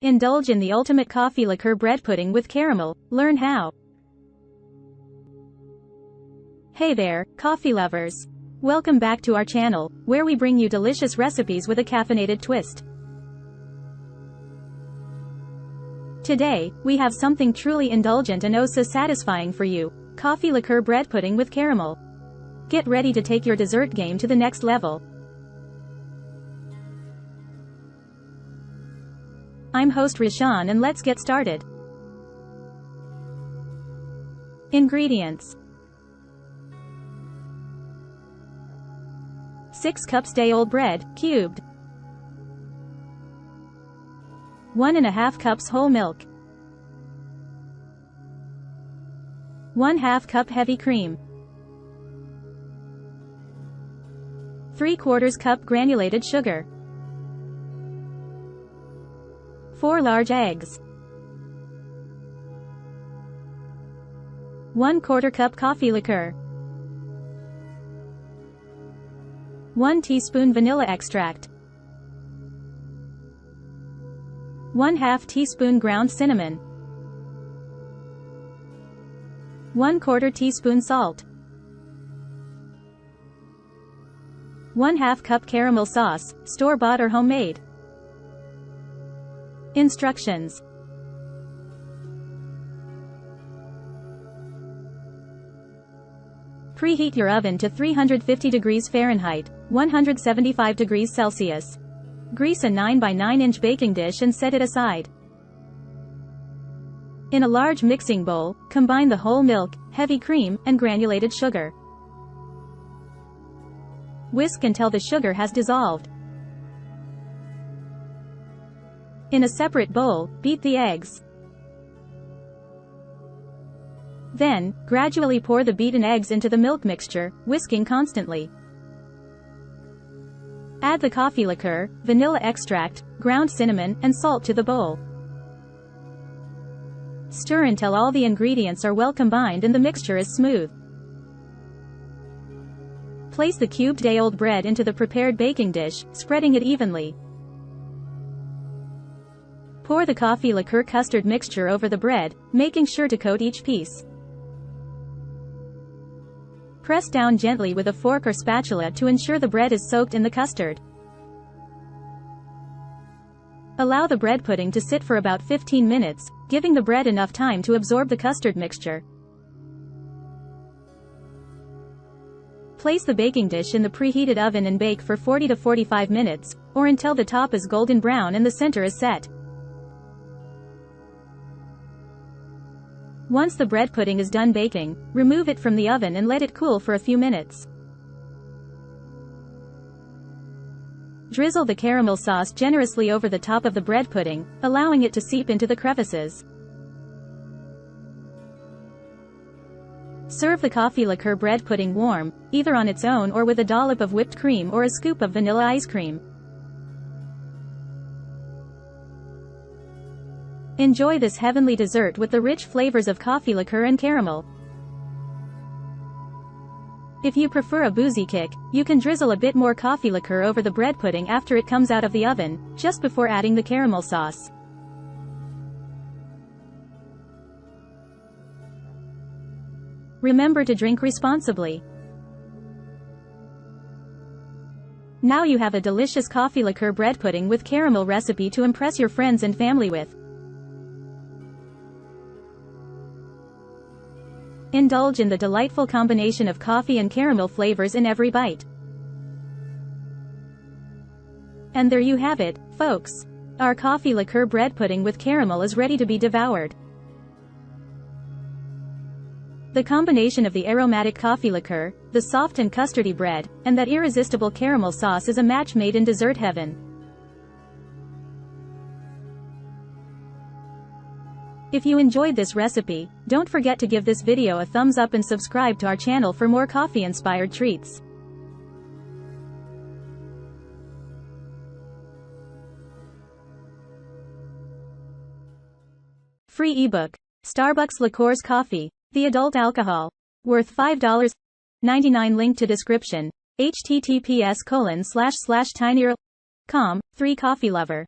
Indulge in the ultimate coffee liqueur bread pudding with caramel. Learn how. Hey there, coffee lovers. Welcome back to our channel, where we bring you delicious recipes with a caffeinated twist. Today, we have something truly indulgent and oh so satisfying for you: coffee liqueur bread pudding with caramel. Get ready to take your dessert game to the next level. I'm host Rishan and let's get started. Ingredients: 6 cups day-old bread, cubed. 1½ cups whole milk. 1/2 cup heavy cream. 3/4 cup granulated sugar. 4 large eggs. 1/4 cup coffee liqueur. 1 teaspoon vanilla extract. 1/2 teaspoon ground cinnamon. 1/4 teaspoon salt. 1/2 cup caramel sauce, store-bought or homemade. Instructions: preheat your oven to 350 degrees Fahrenheit, 175 degrees Celsius. Grease a 9 by 9 inch baking dish and set it aside. In a large mixing bowl, combine the whole milk, heavy cream, and granulated sugar. Whisk until the sugar has dissolved. In a separate bowl, beat the eggs. Then, gradually pour the beaten eggs into the milk mixture, whisking constantly. Add the coffee liqueur, vanilla extract, ground cinnamon, and salt to the bowl. Stir until all the ingredients are well combined and the mixture is smooth. Place the cubed day-old bread into the prepared baking dish, spreading it evenly. Pour the coffee liqueur custard mixture over the bread, making sure to coat each piece. Press down gently with a fork or spatula to ensure the bread is soaked in the custard. Allow the bread pudding to sit for about 15 minutes, giving the bread enough time to absorb the custard mixture. Place the baking dish in the preheated oven and bake for 40 to 45 minutes, or until the top is golden brown and the center is set. Once the bread pudding is done baking, remove it from the oven and let it cool for a few minutes. Drizzle the caramel sauce generously over the top of the bread pudding, allowing it to seep into the crevices. Serve the coffee liqueur bread pudding warm, either on its own or with a dollop of whipped cream or a scoop of vanilla ice cream. Enjoy this heavenly dessert with the rich flavors of coffee liqueur and caramel. If you prefer a boozy kick, you can drizzle a bit more coffee liqueur over the bread pudding after it comes out of the oven, just before adding the caramel sauce. Remember to drink responsibly. Now you have a delicious coffee liqueur bread pudding with caramel recipe to impress your friends and family with. Indulge in the delightful combination of coffee and caramel flavors in every bite. And there you have it, folks. Our coffee liqueur bread pudding with caramel is ready to be devoured. The combination of the aromatic coffee liqueur, the soft and custardy bread, and that irresistible caramel sauce is a match made in dessert heaven. If you enjoyed this recipe, don't forget to give this video a thumbs up and subscribe to our channel for more coffee-inspired treats. Free ebook: Starbucks Liqueurs Coffee, the adult alcohol, worth $5.99. Link to description. https://tinyurl.com. 3 Coffee Lover.